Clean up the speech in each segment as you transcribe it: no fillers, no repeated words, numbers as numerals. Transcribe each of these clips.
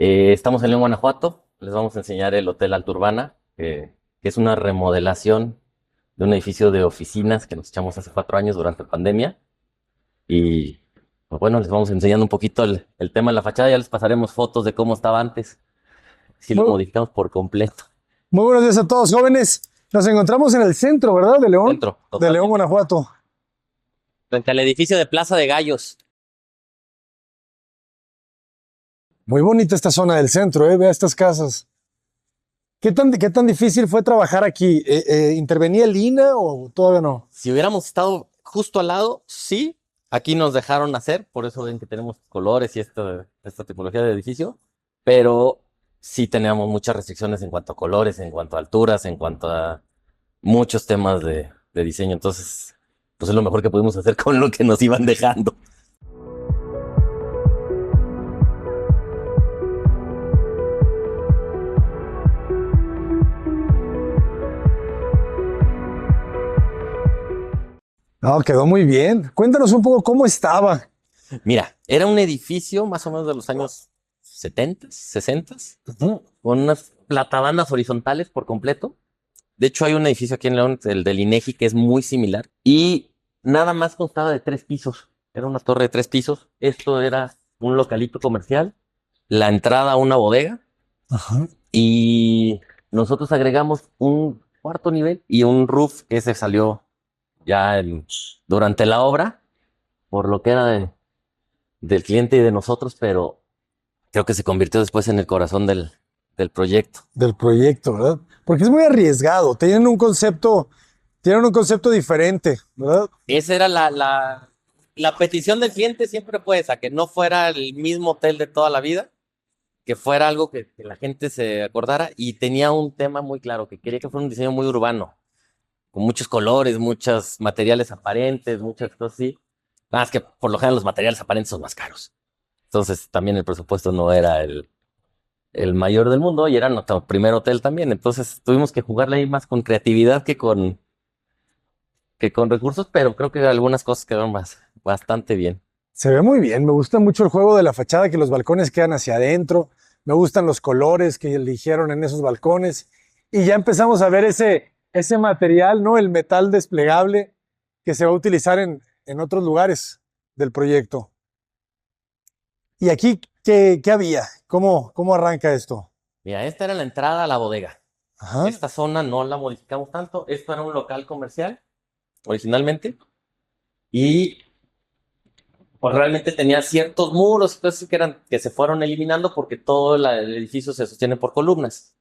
Estamos en León, Guanajuato. Les vamos a enseñar el Hotel Alta Urbana, que es una remodelación de un edificio de oficinas que nos echamos hace 4 años durante pandemia. Y pues bueno, les vamos enseñando un poquito el tema de la fachada. Ya les pasaremos fotos de cómo estaba antes. Si lo Muy, modificamos por completo. muy buenos días a todos, jóvenes. Nos encontramos en el centro, ¿verdad? Centro, De León, totalmente. Guanajuato. Frente al edificio de Plaza de Gallos. Muy bonita esta zona del centro, ¿eh? Vea estas casas. ¿Qué tan difícil fue trabajar aquí? ¿Intervenía el INA o todavía no? Si hubiéramos estado justo al lado, sí. Aquí nos dejaron hacer, por eso ven que tenemos colores y esta tipología de edificio, pero sí teníamos muchas restricciones en cuanto a colores, en cuanto a alturas, en cuanto a muchos temas de diseño. Entonces, pues es lo mejor que pudimos hacer con lo que nos iban dejando. No, quedó muy bien. Cuéntanos un poco cómo estaba. Mira, era un edificio más o menos de los años 70, 60, Ujú. con unas platabandas horizontales por completo. De hecho, hay un edificio aquí en León, el del INEGI, que es muy similar. Y nada más constaba de 3 pisos. Era una torre de 3 pisos. Esto era un localito comercial, la entrada a una bodega. Ajá. Y nosotros agregamos un cuarto nivel y un roof que se salió ya durante la obra, por lo que era del cliente y de nosotros, pero creo que se convirtió después en el corazón del proyecto. Del proyecto, ¿verdad? Porque es muy arriesgado. Tienen un concepto diferente, ¿verdad? Esa era la petición del cliente, siempre fue esa, que no fuera el mismo hotel de toda la vida, que fuera algo que la gente se acordara, y tenía un tema muy claro, que quería que fuera un diseño muy urbano, con muchos colores, muchos materiales aparentes, muchas cosas así. Nada más que por lo general los materiales aparentes son más caros. Entonces también el presupuesto no era el mayor del mundo y era nuestro primer hotel también. Entonces tuvimos que jugarle ahí más con creatividad que con recursos, pero creo que algunas cosas quedaron bastante bien. Se ve muy bien. Me gusta mucho el juego de la fachada, que los balcones quedan hacia adentro. Me gustan los colores que eligieron en esos balcones. Y ya empezamos a ver ese material, ¿no? El metal desplegable que se va a utilizar en otros lugares del proyecto. ¿Y aquí qué había? ¿Cómo arranca esto? Mira, esta era la entrada a la bodega. Ajá. Esta zona no la modificamos tanto. Esto era un local comercial originalmente y pues realmente tenía ciertos muros y cosas que se fueron eliminando porque todo el edificio se sostiene por columnas.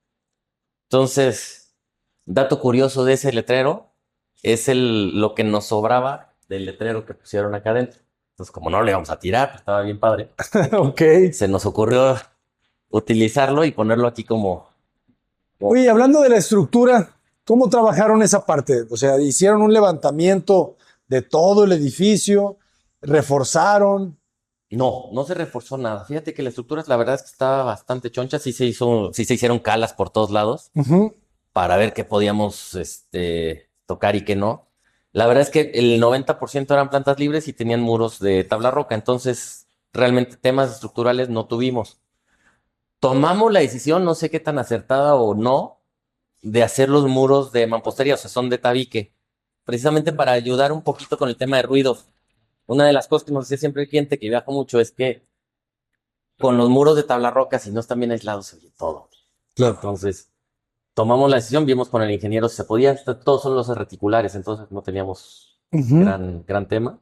Entonces, dato curioso de ese letrero es lo que nos sobraba del letrero que pusieron acá adentro. Entonces, como no lo íbamos a tirar, pues, estaba bien padre, Ok. se nos ocurrió utilizarlo y ponerlo aquí como Oye, hablando de la estructura, ¿cómo trabajaron esa parte? O sea, hicieron un levantamiento de todo el edificio, reforzaron. No, no se reforzó nada. Fíjate que la estructura, la verdad es que estaba bastante choncha. Sí se hicieron calas por todos lados Ujú. para ver qué podíamos tocar y qué no. La verdad es que el 90% eran plantas libres y tenían muros de tabla roca. Entonces, realmente temas estructurales no tuvimos. Tomamos la decisión, no sé qué tan acertada o no, de hacer los muros de mampostería, o sea, son de tabique, precisamente para ayudar un poquito con el tema de ruidos. Una de las cosas que nos decía siempre el cliente que viaja mucho es que con los muros de tabla roca, si no están bien aislados, se oye todo. Claro. Entonces, tomamos la decisión, vimos con el ingeniero si se podía, todos son los reticulares, entonces no teníamos Ujú. gran tema.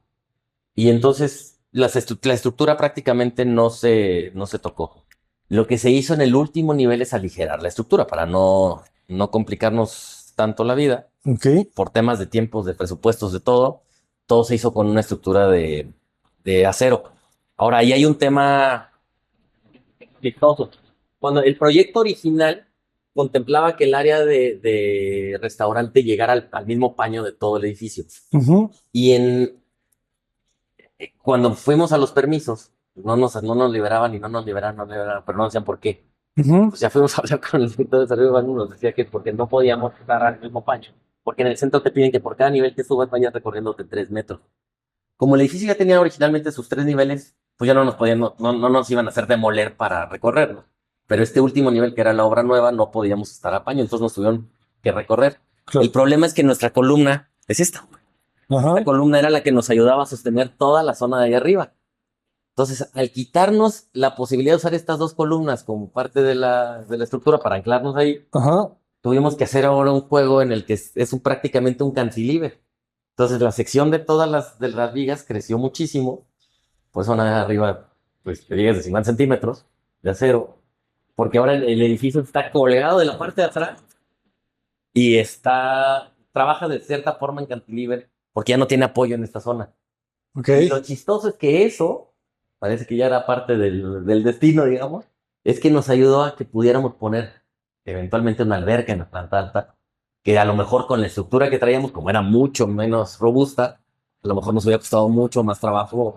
Y entonces la estructura prácticamente no se tocó. Lo que se hizo en el último nivel es aligerar la estructura para no complicarnos tanto la vida Ok. por temas de tiempos, de presupuestos, de todo. Todo se hizo con una estructura de acero. Ahora, ahí hay un tema chistoso. Cuando el proyecto original contemplaba que el área de restaurante llegara al mismo paño de todo el edificio. Ujú. Y cuando fuimos a los permisos, no nos liberaban y no nos liberaban, no nos liberaban, pero no decían por qué. Ujú. Pues ya fuimos a hablar con el director de desarrollo urbano, nos decía que porque no podíamos estar al mismo paño. Porque en el centro te piden que por cada nivel que subas vayas recorriéndote 3 metros. Como el edificio ya tenía originalmente sus 3 niveles, pues ya no nos podían, no nos iban a hacer demoler para recorrerlo. Pero este último nivel, que era la obra nueva, no podíamos estar a paño, entonces nos tuvieron que recorrer. Claro. El problema es que nuestra columna es esta. Ajá. La columna era la que nos ayudaba a sostener toda la zona de ahí arriba. Entonces, al quitarnos la posibilidad de usar estas dos columnas como parte de la estructura para anclarnos ahí, Ajá. tuvimos que hacer ahora un juego en el que es prácticamente un cantilever. Entonces, la sección de las vigas creció muchísimo. Pues zona de arriba, pues de vigas de 50 centímetros de acero, porque ahora el edificio está colgado de la parte de atrás y trabaja de cierta forma en cantilever, porque ya no tiene apoyo en esta zona. Ok. Y lo chistoso es que eso, parece que ya era parte del destino, digamos, es que nos ayudó a que pudiéramos poner eventualmente una alberca en la planta alta, que a lo mejor con la estructura que traíamos, como era mucho menos robusta, a lo mejor nos hubiera costado mucho más trabajo.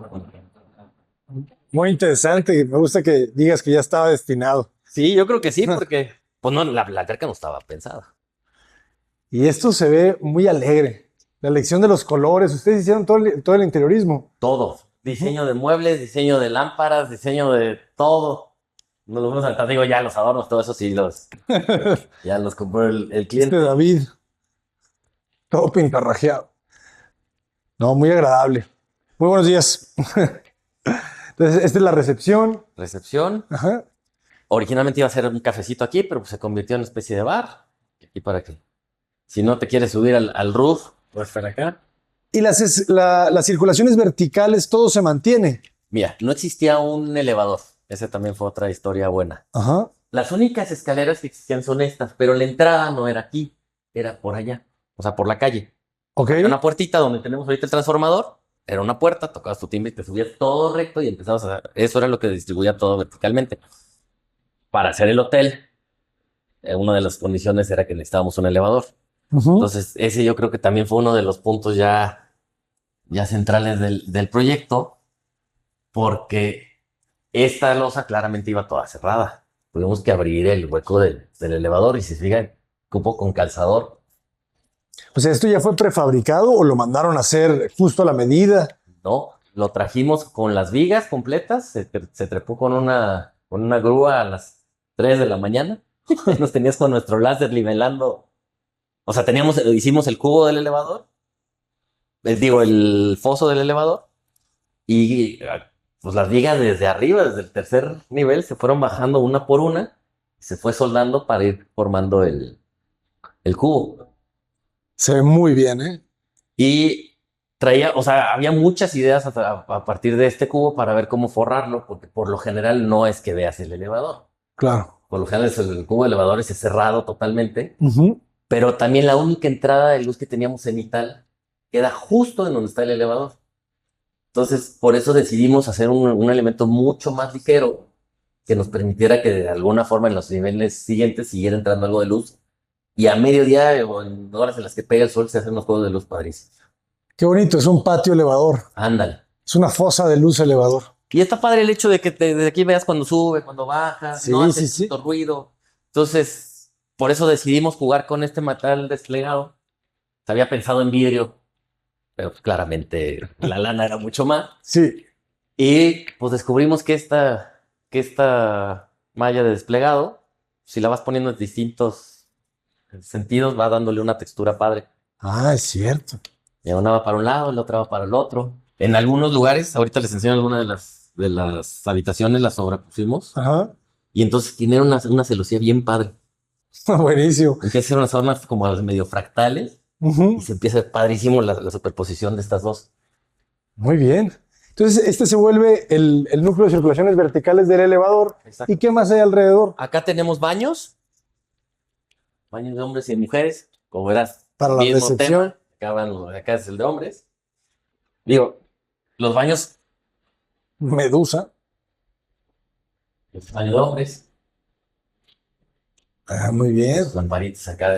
Muy interesante. Me gusta que digas que ya estaba destinado. Sí, yo creo que sí, porque pues no, la alberca no estaba pensada. Y esto se ve muy alegre. La elección de los colores. Ustedes hicieron todo el interiorismo. Todo. Diseño de muebles, diseño de lámparas, diseño de todo. No lo vamos a digo, ya los adornos, todo eso sí ya los compró el cliente. David, todo pintarrajeado. No, muy agradable. Muy buenos días. Entonces, esta es la recepción. Recepción. Ajá. Originalmente iba a ser un cafecito aquí, pero pues se convirtió en una especie de bar. ¿Y para qué? Si no te quieres subir al roof, puedes estar acá. Y las circulaciones verticales, todo se mantiene. Mira, no existía un elevador. Esa también fue otra historia buena. Ajá. Las únicas escaleras que existían son estas, pero la entrada no era aquí, era por allá, o sea, por la calle. Ok. Era una puertita donde tenemos ahorita el transformador, era una puerta, tocabas tu timbre y te subías todo recto y empezabas a... Eso era lo que distribuía todo verticalmente. Para hacer el hotel, una de las condiciones era que necesitábamos un elevador. Ujú. Entonces, ese yo creo que también fue uno de los puntos ya centrales del proyecto, porque esta losa claramente iba toda cerrada. Tuvimos que abrir el hueco del elevador y si se fijan, cupo con calzador. O sea, ¿esto ya fue prefabricado o lo mandaron a hacer justo a la medida? No, lo trajimos con las vigas completas, se trepó con una grúa a las 3 de la mañana. Nos tenías con nuestro láser nivelando. O sea, hicimos el cubo del elevador, el foso del elevador, y pues las vigas desde arriba, desde el tercer nivel, se fueron bajando una por una, y se fue soldando para ir formando el cubo. Se ve muy bien, ¿eh? Y o sea, había muchas ideas a partir de este cubo para ver cómo forrarlo, porque por lo general no es que veas el elevador. Claro. Por lo general el cubo de elevadores es cerrado totalmente, Ujú. pero también la única entrada de luz que teníamos cenital queda justo en donde está el elevador. Entonces, por eso decidimos hacer un elemento mucho más ligero que nos permitiera que de alguna forma en los niveles siguientes siguiera entrando algo de luz. Y a mediodía o en horas en las que pega el sol se hacen unos juegos de luz padrísimos. Qué bonito, es un patio elevador. Ándale. Es una fosa de luz elevador. Y está padre el hecho de que desde aquí veas cuando sube, cuando baja, Sí, no hace sí, sí. tanto ruido. Entonces, por eso decidimos jugar con este material desplegado. Se había pensado en vidrio, pero pues, claramente la lana era mucho más. Sí. Y pues descubrimos que esta malla de desplegado, si la vas poniendo en distintos sentidos, va dándole una textura padre. Ah, es cierto. Y una va para un lado, la otra va para el otro. En algunos lugares, ahorita les enseño algunas de las habitaciones, las sobrepusimos. Ajá. Y entonces tiene una celosía bien padre. Buenísimo. Empieza a ser unas formas como medio fractales Ujú. y se empieza a ver padrísimo la superposición de estas dos. Muy bien. Entonces, este se vuelve el núcleo de circulaciones verticales del elevador. Exacto. ¿Y qué más hay alrededor? Acá tenemos baños de hombres y mujeres, como verás. Para la Mismo recepción. tema. Acá es el de hombres. Digo, los baños Medusa. el baño de hombres, Ah, muy bien. los lamparitas acá.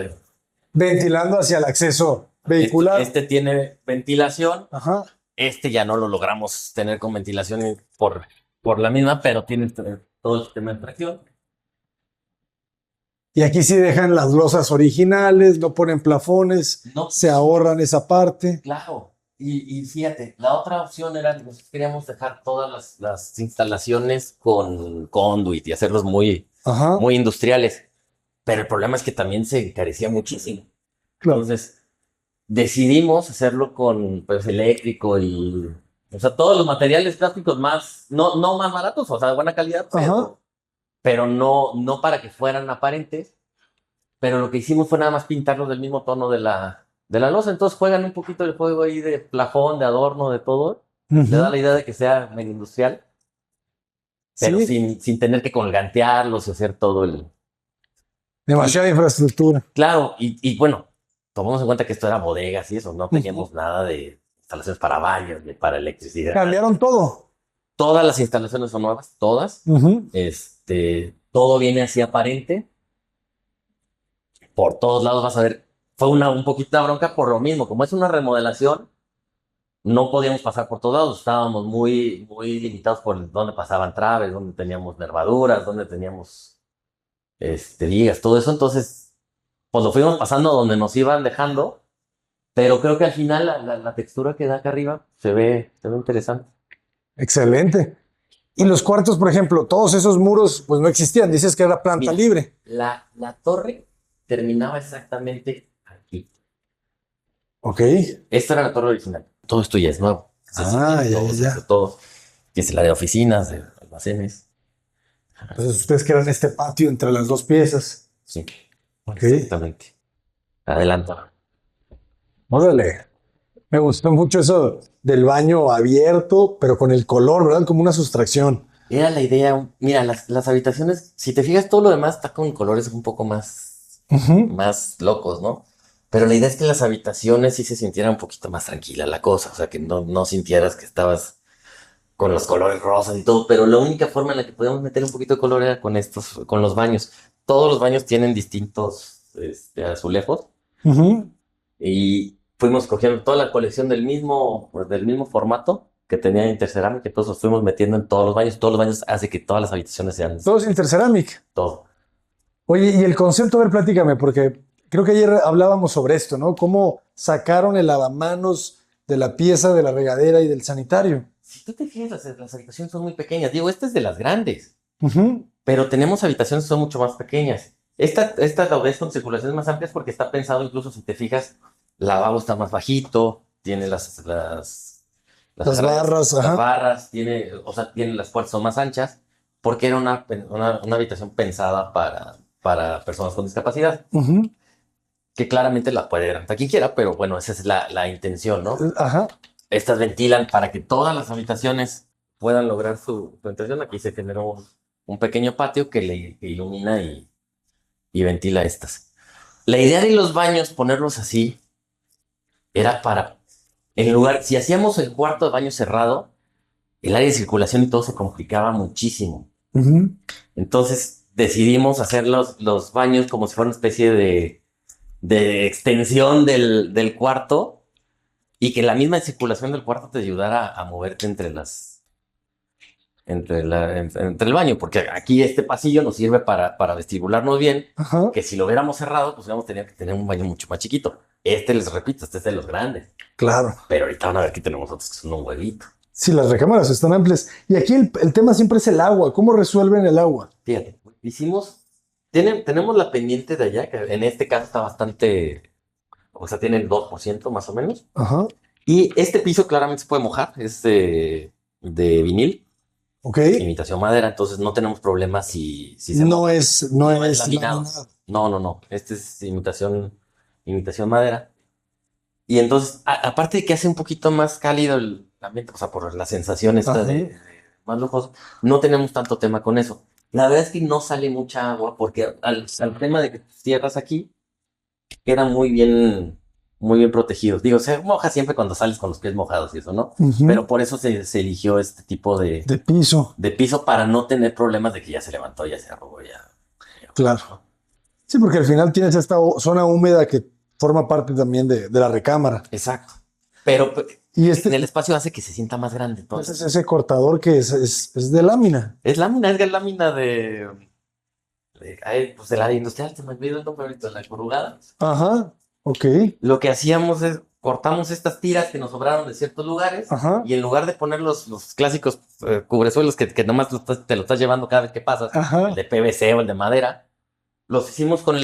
Ventilando hacia el acceso vehicular. Este tiene ventilación. Ajá. Este ya no lo logramos tener con ventilación por la misma, pero tiene todo el sistema de tracción. Y aquí sí dejan las losas originales, no ponen plafones, No, se ahorran esa parte. claro. Y fíjate, la otra opción era que queríamos dejar todas las instalaciones con conduit y hacerlos muy, Ajá, muy industriales. Pero el problema es que también se encarecía muchísimo. claro. Entonces, decidimos hacerlo con pues eléctrico y, o sea, todos los materiales plásticos más, no más baratos, o sea, de buena calidad, Ajá. pero no para que fueran aparentes. Pero lo que hicimos fue nada más pintarlos del mismo tono de la loza. Entonces juegan un poquito el juego ahí de plafón, de adorno, de todo. Le da Ujú. la idea de que sea medio industrial, pero Sí, sin tener que colgantearlos y hacer todo el... Y demasiada infraestructura. claro, y bueno, tomamos en cuenta que esto era bodegas y eso, no Ujú. teníamos nada de instalaciones para baños, ni para electricidad. Cambiaron todo. Todas las instalaciones son nuevas, todas. Ujú. Todo viene así aparente. Por todos lados vas a ver. Fue un poquito de bronca por lo mismo. Como es una remodelación, no podíamos pasar por todos lados. Estábamos muy, muy limitados por dónde pasaban traves, dónde teníamos nervaduras, dónde teníamos vigas, todo eso. Entonces, pues lo fuimos pasando donde nos iban dejando. Pero creo que al final la textura que da acá arriba se ve interesante. Excelente. Y los cuartos, por ejemplo, todos esos muros, pues no existían. Dices que era planta Mira, libre. la torre terminaba exactamente aquí. Ok. Esta era la torre original. Todo esto ya es nuevo. Ah, ya, ya, Se ya. hizo todo. Que es la de oficinas, de almacenes. Entonces ustedes crean este patio entre las dos piezas. Sí, Ok. exactamente. Adelanta. Órale. Me gustó mucho eso del baño abierto, pero con el color, ¿verdad? Como una sustracción. Era la idea. Mira, las habitaciones, si te fijas, todo lo demás está con colores un poco más, Ujú. más locos, ¿no? Pero la idea es que las habitaciones sí se sintiera un poquito más tranquila la cosa. O sea, que no sintieras que estabas con los colores rosas y todo. Pero la única forma en la que podíamos meter un poquito de color era con los baños. Todos los baños tienen distintos azulejos. Ujú. Y fuimos cogiendo toda la colección del mismo formato que tenía Intercerámica, entonces los fuimos metiendo en todos los baños. Todos los baños hace que todas las habitaciones sean Todo es Interceramic. todo. Oye, y el concepto, a ver, platícame, porque creo que ayer hablábamos sobre esto, ¿no? Cómo sacaron el lavamanos de la pieza de la regadera y del sanitario. Si tú te fijas, las habitaciones son muy pequeñas. Digo, esta es de las grandes, Ujú. pero tenemos habitaciones que son mucho más pequeñas. Esta la ves con circulaciones más amplias porque está pensado, incluso si te fijas, el lavabo está más bajito, tiene Las barras, las ajá. barras, o sea, tiene las puertas son más anchas, porque era una habitación pensada para personas con discapacidad, Ujú. que claramente la puede rentar quien quiera, pero bueno, esa es la intención, ¿no? Ajá. Estas ventilan para que todas las habitaciones puedan lograr su ventilación. Aquí se genera un pequeño patio que ilumina y ventila estas. La idea de los baños, ponerlos así, era en lugar, si hacíamos el cuarto de baño cerrado, el área de circulación y todo se complicaba muchísimo. Ujú. Entonces decidimos hacer los baños como si fuera una especie de extensión del cuarto y que la misma circulación del cuarto te ayudara a moverte entre el baño, porque aquí este pasillo nos sirve para vestibularnos bien, Ajá. que si lo hubiéramos cerrado, pues hubiéramos tenido que tener un baño mucho más chiquito. Les repito, este es de los grandes, Claro. pero ahorita van a ver que tenemos otros que son un huevito. Sí, las recámaras están amplias. Y aquí el tema siempre es el agua. ¿Cómo resuelven el agua? Fíjate, tenemos la pendiente de allá, que en este caso está bastante, o sea, tiene el 2% más o menos. Ajá. Y este piso claramente se puede mojar, es de vinil, Ok. imitación madera, entonces no tenemos problemas si se No moja. es, no No es es laminado. laminado. No. Este es imitación madera. Y entonces, aparte de que hace un poquito más cálido el ambiente, o sea, por la sensación esta Ajá. de más lujoso, no tenemos tanto tema con eso. La verdad es que no sale mucha agua porque al tema de que cierras aquí, quedan muy bien protegidos. Digo, se moja siempre cuando sales con los pies mojados y eso, ¿no? Ujú. Pero por eso se eligió este tipo de, De piso. de piso para no tener problemas de que ya se levantó, ya se arrugó, ya. Claro. Sí, porque al final tienes esta zona húmeda que forma parte también de la recámara. Exacto. Pero Y en el espacio hace que se sienta más grande. ese es Entonces, ese cortador que es de lámina. es lámina pues de la industrial, se me olvidó el nombre ahorita, la corrugada. Ajá. Ok. Lo que hacíamos es, cortamos estas tiras que nos sobraron de ciertos lugares Ajá. y en lugar de poner los clásicos cubresuelos que nomás te lo estás llevando cada vez que pasas, Ajá. el de PVC o el de madera, los hicimos con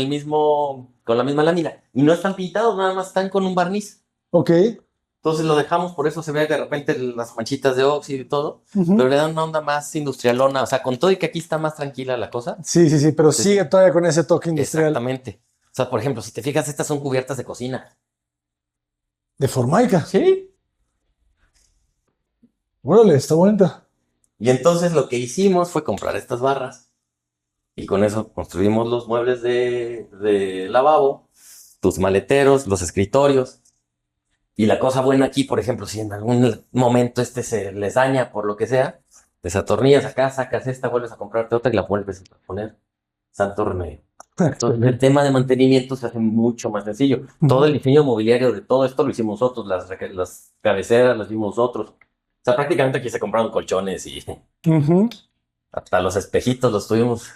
con la misma lámina y no están pintados, nada más están con un barniz. Ok. Entonces lo dejamos, por eso se ve de repente las manchitas de óxido y todo, Ujú. pero le dan una onda más industrialona, o sea, con todo y que aquí está más tranquila la cosa. Sí, sí, sí, pero Sí, sigue todavía con ese toque industrial. exactamente. O sea, por ejemplo, si te fijas, estas son cubiertas de cocina. De Formaica. Sí. Órale, está bonita. Y entonces lo que hicimos fue comprar estas barras y con eso construimos los muebles de lavabo, tus maleteros, los escritorios. Y la cosa buena aquí, por ejemplo, si en algún momento se les daña por lo que sea, desatornillas acá, sacas esta, vuelves a comprarte otra y la vuelves a poner. Santo remedio. Entonces, el tema de mantenimiento se hace mucho más sencillo. Todo el diseño mobiliario de todo esto lo hicimos nosotros, las cabeceras las hicimos nosotros. O sea, prácticamente aquí se compraron colchones y Ujú. hasta los espejitos los tuvimos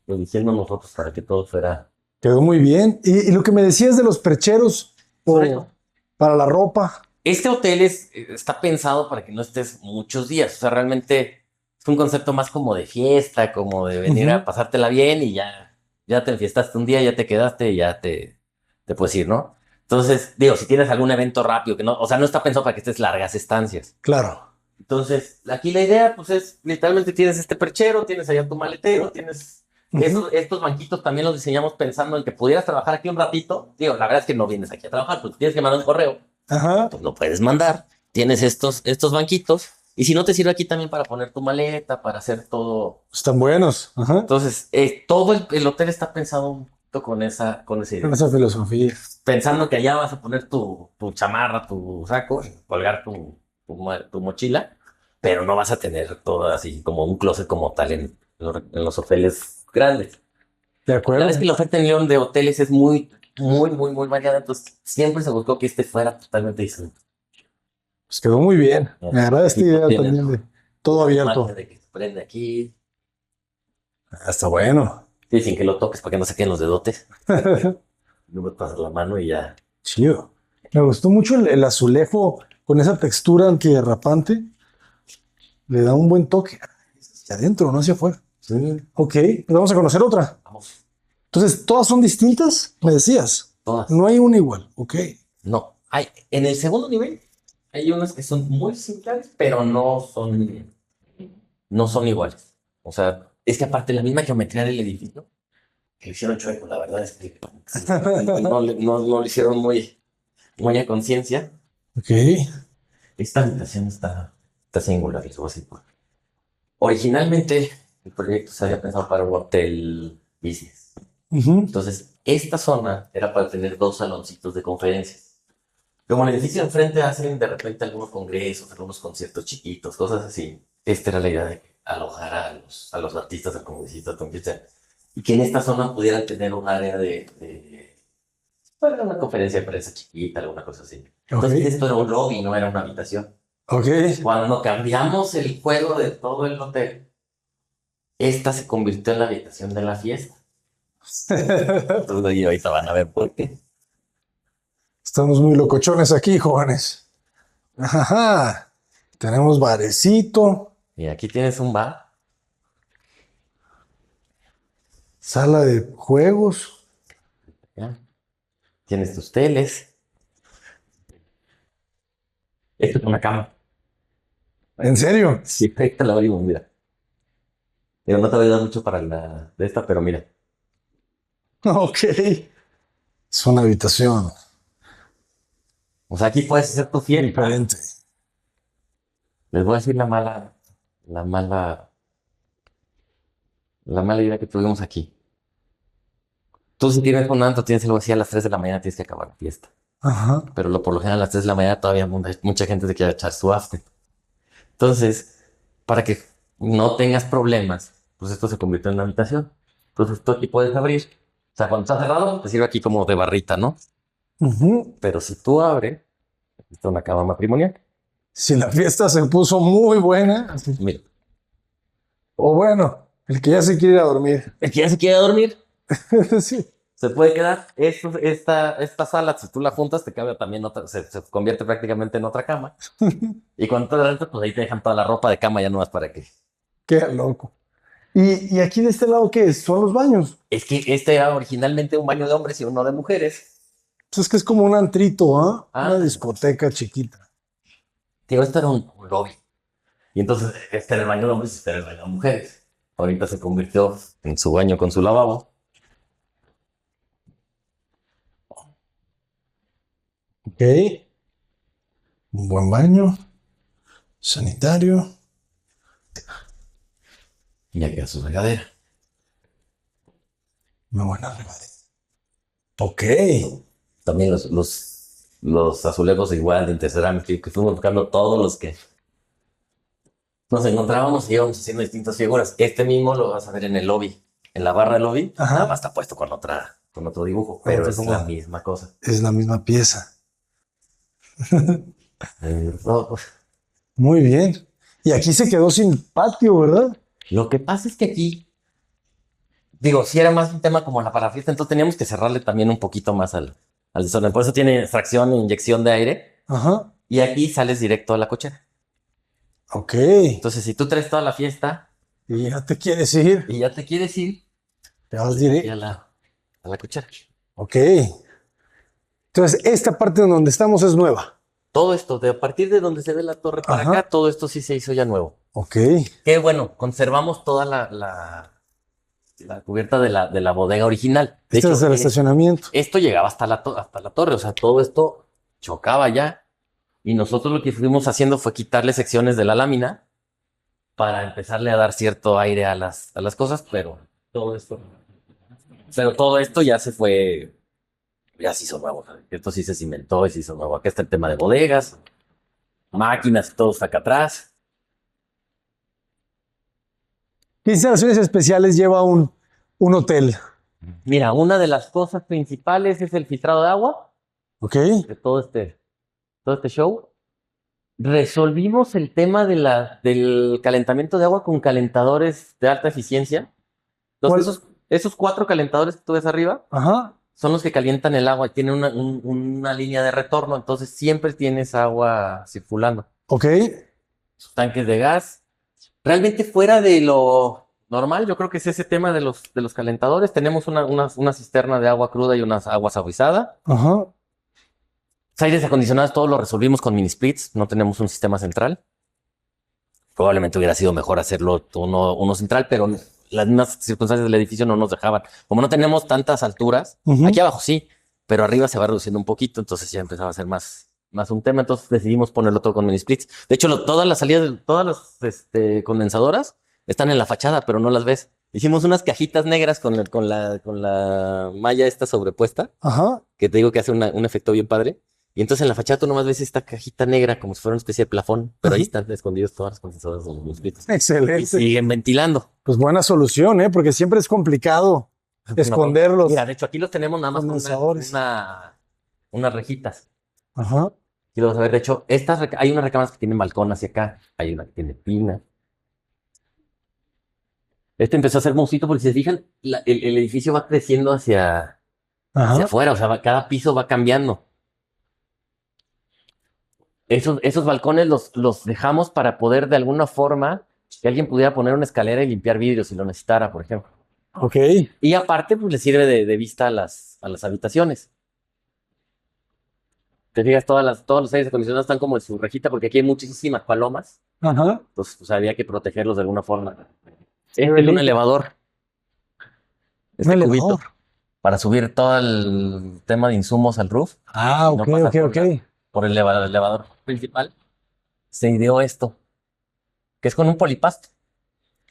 eligiendo nosotros para que todo fuera. Quedó muy bien. Y lo que me decías de los percheros Correcto. para la ropa. Este hotel está pensado para que no estés muchos días. O sea, realmente es un concepto más como de fiesta, como de venir a Ujú. pasártela bien y ya te enfiestaste un día, ya te quedaste y ya te puedes ir, ¿no? Entonces, digo, si tienes algún evento rápido, que no, o sea, no está pensado para que estés largas estancias. Claro. Entonces, aquí la idea, pues es, literalmente tienes este perchero, tienes allá tu maletero, tienes Ujú. estos banquitos también los diseñamos pensando en que pudieras trabajar aquí un ratito. Digo, la verdad es que no vienes aquí a trabajar, pues tienes que mandar un correo, Ajá. pues lo puedes mandar. Tienes estos banquitos y si no te sirve aquí también para poner tu maleta, para hacer todo. Están buenos. Ajá. Entonces, todo el hotel está pensado un poquito con esa Con idea. esa filosofía. Pensando que allá vas a poner tu chamarra, tu saco, colgar tu mochila, pero no vas a tener todo así como un closet como tal en los hoteles grandes. De La acuerdo. verdad es que la oferta en León de hoteles es muy, muy, muy, muy variada, entonces siempre se buscó que este fuera totalmente distinto. Pues quedó muy bien. Me agrada esta Aquí idea tienes también de todo abierto. de que se prende aquí, Ah, está bueno. sí, sin que lo toques para que no se queden los dedotes. No me pasas la mano y ya. Chido. Me gustó mucho el azulejo con esa textura antiderrapante. Le da un buen toque. Hacia adentro, no hacia afuera. Sí, Ok, pues vamos a conocer otra. vamos, Entonces, ¿todas son distintas? Me decías. todas. No hay una igual. Ok. No, en el segundo nivel hay unas que son muy similares, pero no son iguales. O sea, es que aparte la misma geometría del edificio, que lo hicieron chueco, la verdad es que no lo hicieron muy a conciencia. Ok. Esta habitación está singular, les voy a decir. Originalmente el proyecto se había pensado para un hotel business. Ujú. Entonces, esta zona era para tener dos saloncitos de conferencias. Como el edificio enfrente hacen de repente algunos congresos, algunos conciertos chiquitos, cosas así. Esta era la idea de alojar a los artistas, al congresista, y que en esta zona pudieran tener un área para una conferencia de prensa chiquita, alguna cosa así. Entonces, Ok. esto era un lobby, no era una habitación. Ok. Cuando cambiamos el juego de todo el hotel, esta se convirtió en la habitación de la fiesta. Entonces, y ahorita van a ver por qué. Estamos muy locochones aquí, jóvenes. Ajá. Tenemos barecito, Y aquí tienes un bar. sala de juegos. ¿Ya? Tienes tus teles. Esto es una cama. ¿En serio? Sí, ahorita la abrimos, mira. Digo, no te voy a dar mucho para la de esta, pero mira. Ok. Es una habitación O sea, aquí puedes hacer tu fiesta. diferente. Les voy a decir la mala, la mala idea que tuvimos aquí. Tú si tienes un antro, tienes algo así a las 3 de la mañana, tienes que acabar la fiesta. Ajá. Pero por lo general a las 3 de la mañana todavía mucha gente se quiere echar su after. Entonces, para que no tengas problemas, pues esto se convirtió en una habitación. Entonces tú aquí puedes abrir. O sea, cuando está cerrado, te sirve aquí como de barrita, ¿no? Ujú. Pero si tú abres, aquí está una cama matrimonial. Si la fiesta se puso muy buena, Mira, o bueno, el que ya se quiere ir a dormir. el que ya se quiere dormir, Sí. Se puede quedar. Esta sala, si tú la juntas, te cabe también otra, se convierte prácticamente en otra cama. Y cuando te levantas, pues ahí te dejan toda la ropa de cama ya nomás para que. Qué loco. Y aquí de este lado, ¿qué es? ¿Son los baños? Es que este era originalmente un baño de hombres y uno de mujeres. Pues es que es como un antrito, ¿ah? Una Ah, discoteca chiquita. digo, esto era un lobby. Y entonces este era el baño de hombres y este era el baño de mujeres. Ahorita se convirtió en su baño con su lavabo. Ok. Un buen baño. Sanitario. Y aquí a su regadera. Una buena regadera. Ok. También los azulejos igual de Intercerámica, que fuimos buscando todos los que nos encontrábamos y íbamos haciendo distintas figuras. Este mismo lo vas a ver en el lobby, en la barra del lobby. Ajá. Nada más está puesto con otro dibujo, pero Otro es como- la misma cosa. Es la misma pieza. No, Muy bien. Y aquí se quedó sin patio, ¿verdad? lo que pasa es que aquí, digo, si era más un tema como la para fiesta, entonces teníamos que cerrarle también un poquito más al desorden. Por eso tiene extracción e inyección de aire. Ajá. Y aquí sales directo a la cochera. Ok. Entonces, si tú traes toda la fiesta Y ya te quieres ir. y ya te quieres ir, Te vas y directo. a la cochera. Ok. Entonces, esta parte donde estamos es nueva. Todo esto, a partir de donde se ve la torre para Ajá. acá, todo esto sí se hizo ya nuevo. Ok. Que bueno, conservamos toda la cubierta de la bodega original. De Este hecho, es el estacionamiento. esto llegaba hasta hasta la torre, o sea, todo esto chocaba ya. Y nosotros lo que fuimos haciendo fue quitarle secciones de la lámina para empezarle a dar cierto aire a las cosas, pero todo esto ya se fue, ya se hizo nuevo. Esto sí se cimentó y se hizo nuevo. Acá está el tema de bodegas, máquinas y todo está acá atrás. ¿Qué instalaciones especiales lleva un hotel? Mira, una de las cosas principales es el filtrado de agua Ok. de todo este show. Resolvimos el tema del calentamiento de agua con calentadores de alta eficiencia. Entonces, esos 4 calentadores que tú ves arriba Ajá. son los que calientan el agua y tienen una línea de retorno, entonces siempre tienes agua circulando. Ok. Sus tanques de gas. Realmente fuera de lo normal, yo creo que es ese tema de los calentadores. Tenemos una cisterna de agua cruda y unas agua saborizada. Ajá. Los aires acondicionados, todo lo resolvimos con mini splits, no tenemos un sistema central. Probablemente hubiera sido mejor hacerlo uno central, pero las mismas circunstancias del edificio no nos dejaban. Como no tenemos tantas alturas, Ujú. aquí abajo sí, pero arriba se va reduciendo un poquito, entonces ya empezaba a ser más un tema, entonces decidimos ponerlo todo con mini splits. De hecho, todas las salidas, todas las condensadoras están en la fachada, pero no las ves. Hicimos unas cajitas negras con la malla esta sobrepuesta, Ajá. que te digo que hace un efecto bien padre. Y entonces en la fachada tú nomás ves esta cajita negra como si fuera una especie de plafón, pero ahí están escondidos todas las condensadoras de los mini splits. Y Excelente. siguen ventilando. Pues buena solución, ¿eh? Porque siempre es complicado esconderlos. Mira, de hecho, aquí los tenemos nada más con condensadores. unas rejitas. Ajá. Y lo vas a ver, de hecho, hay unas recámaras que tienen balcón hacia acá, hay una que tiene tina. Este empezó a ser monstruito porque si se fijan, el edificio va creciendo hacia Ajá. afuera, o sea, cada piso va cambiando. Esos balcones los dejamos para poder de alguna forma que alguien pudiera poner una escalera y limpiar vidrios si lo necesitara, por ejemplo. Ok. Y aparte, pues le sirve de vista a las habitaciones. Te fijas, todos los aires acondicionados están como en su rejita porque aquí hay muchísimas palomas. Ajá. Entonces, pues había que protegerlos de alguna forma. Es un elevador. Un elevador. Para subir todo el tema de insumos al roof. Ah, No ok, pasa ok, ok. por el elevador principal. Se ideó esto, que es con un polipasto.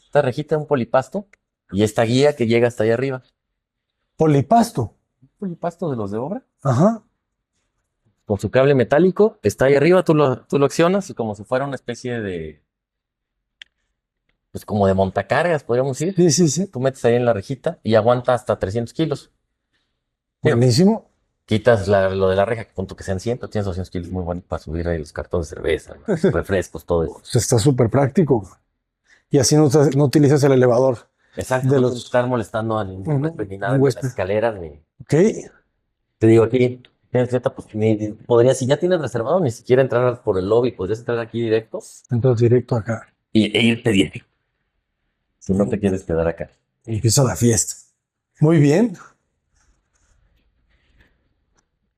Esta rejita es un polipasto y esta guía que llega hasta allá arriba. Polipasto. Un polipasto de los de obra. Ajá. Con su cable metálico, está ahí arriba, tú lo accionas y como si fuera una especie de, pues como de montacargas, podríamos decir. Sí, sí, sí. Tú metes ahí en la rejita y aguanta hasta 300 kilos. Digo, Buenísimo. quitas lo de la reja, que punto que sean 100, tienes 200 kilos muy bueno para subir ahí los cartones de cerveza, los refrescos, todo eso. Pues está súper práctico. Y así no utilizas el elevador. Exacto, De no los- tienes que estar molestando a ningún Ujú, huésped ni nada, un ni huésped. las escaleras, ni Ok. Te digo, aquí tienes cierta, pues, podrías, si ya tienes reservado, ni siquiera entrar por el lobby, podrías entrar aquí directo Entonces directo acá. e irte directo, si no te quieres quedar acá. Empieza la fiesta. Muy bien.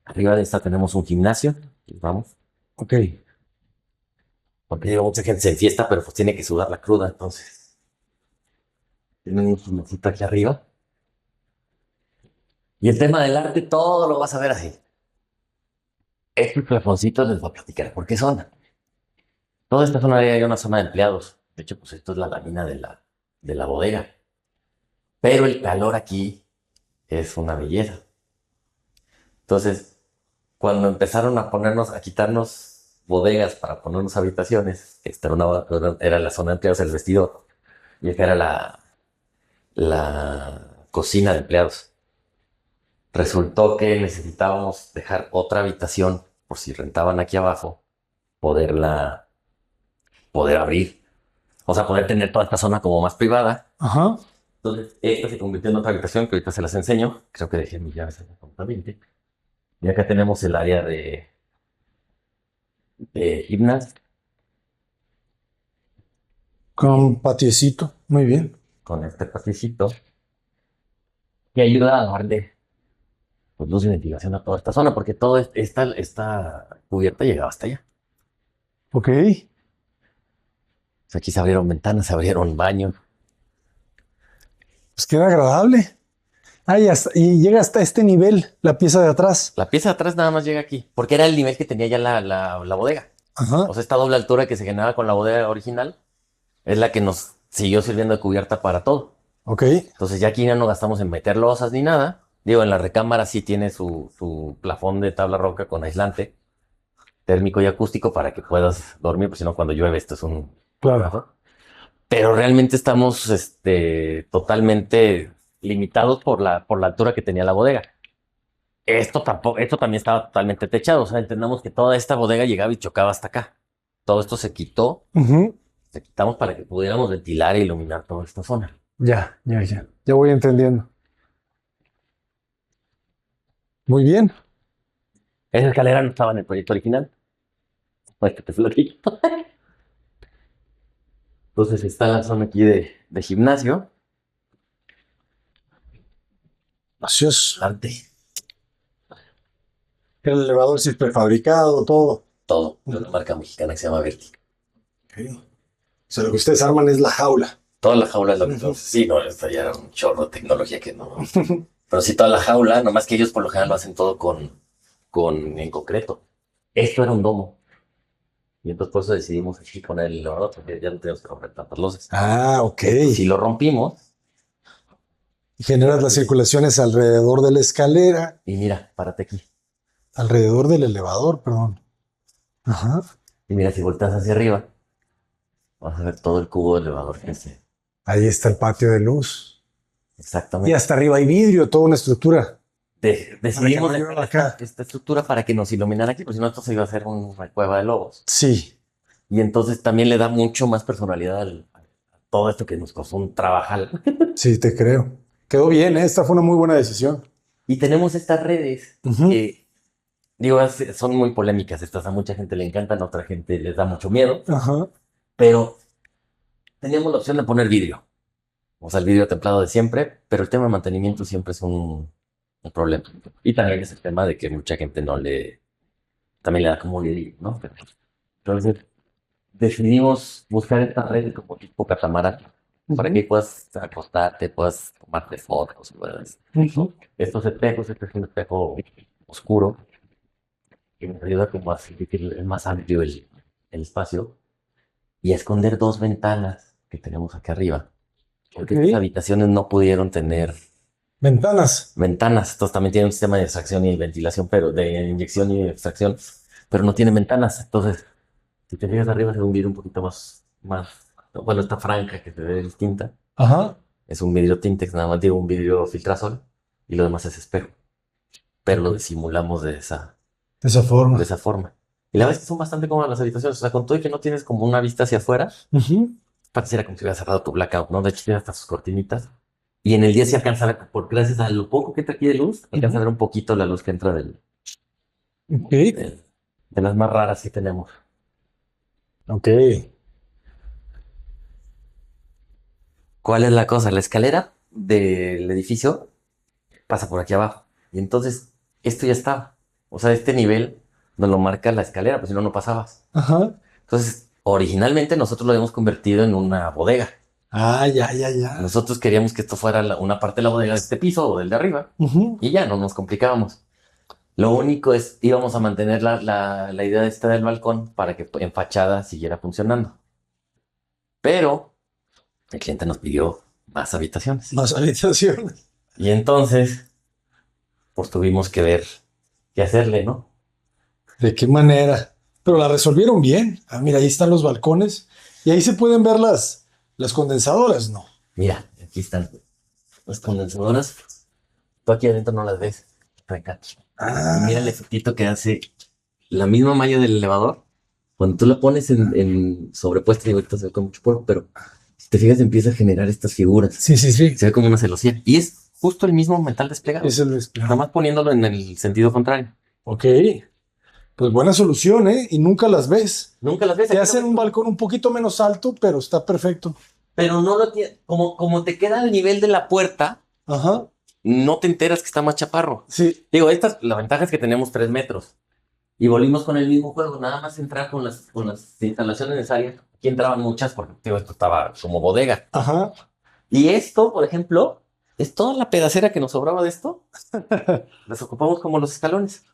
Arriba de esta tenemos un gimnasio, vamos, Ok. porque digo, mucha gente se enfiesta, pero pues tiene que sudar la cruda, entonces. Tienen un gimnasio aquí arriba. Y el tema del arte, todo lo vas a ver así. Estos plafoncitos les voy a platicar por qué son. Toda esta zona hay una zona de empleados. De hecho, pues esto es la lámina de la bodega. Pero el calor aquí es una belleza. Entonces, cuando empezaron a ponernos, a quitarnos bodegas para ponernos habitaciones, esta era la zona de empleados, el vestidor, y esta era la cocina de empleados. Resultó que necesitábamos dejar otra habitación por si rentaban aquí abajo, poder abrir. O sea, poder tener toda esta zona como más privada. Ajá. Entonces, esta se convirtió en otra habitación que ahorita se las enseño. Creo que dejé mis llaves en el apartamento. Y acá tenemos el área de gimnasio Con patiecito. Muy bien. con este pasillito que ayuda a darle pues, luz y ventilación a toda esta zona, porque toda esta cubierta llegaba hasta allá. Ok. O sea, aquí se abrieron ventanas, se abrieron baños. Pues queda agradable. Ah, y llega hasta este nivel, la pieza de atrás. La pieza de atrás nada más llega aquí, porque era el nivel que tenía ya la bodega. Ajá. O sea, esta doble altura que se generaba con la bodega original es la que nos siguió sirviendo de cubierta para todo. Ok. Entonces ya aquí ya no gastamos en meter losas ni nada. Digo, en la recámara sí tiene su plafón de tabla roca con aislante térmico y acústico para que puedas dormir, porque si no cuando llueve esto es un... Claro. Pero realmente estamos totalmente limitados por la altura que tenía la bodega. Esto tampoco, esto también estaba totalmente techado. O sea, entendamos que toda esta bodega llegaba y chocaba hasta acá. Todo esto se quitó, Ujú. se quitamos para que pudiéramos ventilar e iluminar toda esta zona. Ya, ya, ya. Ya voy entendiendo. Muy bien. Esa escalera no estaba en el proyecto original. Pues que te flotito. Entonces está la zona aquí de gimnasio. Gracias. Arte, El elevador sí es prefabricado, todo. todo. De una marca mexicana que se llama Verti. Ok. O sea, lo que ustedes arman es la jaula. Toda la jaula es lo que... Sí, no, esto ya era un chorro de tecnología que no... Pero sí, toda la jaula, nomás que ellos por lo general lo hacen todo en concreto. Esto era un domo. Y entonces por eso decidimos aquí poner el elevador, porque ya no tenemos que romper tantas losas. Ah, ok. Si lo rompimos, Y generas las circulaciones alrededor de la escalera, y mira, párate aquí. alrededor del elevador, perdón. Ajá. Y mira, si volteas hacia arriba, vas a ver todo el cubo del elevador que es Ahí está el patio de luz. Y exactamente. hasta arriba hay vidrio, toda una estructura. Decidimos Para que no dejar llueva acá. esta estructura para que nos iluminara aquí, porque si no, esto se iba a hacer una cueva de lobos. Sí, Y entonces también le da mucho más personalidad a todo esto que nos costó un trabajal. sí, te creo. Quedó bien, ¿eh? Esta fue una muy buena decisión. Y tenemos estas redes Ujú. que, digo, son muy polémicas estas. A mucha gente le encantan, a otra gente les da mucho miedo. Ajá. Pero teníamos la opción de poner vidrio. O sea, el vidrio templado de siempre, pero el tema de mantenimiento siempre es un problema. Y también es el tema de que mucha gente no le... También le da como vidrio, ¿no? Entonces decidimos buscar esta red como tipo catamarán para que puedas acostarte, puedas tomarte fotos, puedas... Ujú. Estos espejos, este es un espejo oscuro que nos ayuda como a sentir más amplio el espacio y a esconder dos ventanas que tenemos aquí arriba. Porque Ok. estas habitaciones no pudieron tener Ventanas. ventanas. Estos también tienen un sistema de extracción y ventilación, pero de inyección y extracción, pero no tienen ventanas. Entonces, si te fijas arriba, es un vidrio un poquito más, bueno, esta franja que se ve distinta. Ajá. Es un vidrio Tintex, nada más digo un vidrio filtrasol y lo demás es espejo. Pero lo disimulamos De esa forma. de esa forma. Y la verdad es que son bastante cómodas las habitaciones. O sea, con todo y que no tienes como una vista hacia afuera, Ujú. pareciera como si hubieras cerrado tu blackout, ¿no? De hecho, tiene hasta sus cortinitas Y en el día se alcanza a ver, por gracias a lo poco que entra aquí de luz, alcanza a ver un poquito la luz que entra Ok. de las más raras que tenemos. Ok. ¿Cuál es la cosa? La escalera del edificio pasa por aquí abajo. Y entonces, esto ya estaba. O sea, este nivel nos lo marca la escalera, pues si no, no pasabas. Ajá. Entonces, originalmente nosotros lo habíamos convertido en una bodega. Ah, ya, ya, ya. Nosotros queríamos que esto fuera una parte de la bodega de este piso o del de arriba. Ujú. Y ya, no nos complicábamos. Lo único es, íbamos a mantener la idea esta del balcón para que en fachada siguiera funcionando. Pero el cliente nos pidió más habitaciones. Más habitaciones. Y entonces, pues tuvimos que ver qué hacerle, ¿no? ¿De qué manera? Pero la resolvieron bien. Ah, mira, ahí están los balcones. Y ahí se pueden ver las condensadoras, ¿no? Mira, aquí están las condensadoras. Tú aquí adentro no las ves. Acá. Y mira el Ah, efectito que hace la misma malla del elevador. Cuando tú la pones en sobrepuesta, y ahorita se ve con mucho polvo, pero si te fijas, empieza a generar estas figuras. sí, sí, sí. Se ve como una celosía. Y es justo el mismo metal desplegado. Es el Nada más poniéndolo en el sentido contrario. Ok. Pues buena solución, ¿eh? Y nunca las ves. Nunca las ves. Te Aquí lo hacen ves un tú. balcón un poquito menos alto, pero está perfecto. Pero no lo tiene. Como te queda al nivel de la puerta, Ajá. no te enteras que está más chaparro. Sí. Digo, la ventaja es que tenemos 3 metros. Y volvimos con el mismo juego, nada más entrar con las instalaciones necesarias. Aquí entraban muchas porque digo, esto estaba como bodega. Ajá. Y esto, por ejemplo, es toda la pedacera que nos sobraba de esto. Las ocupamos como los escalones.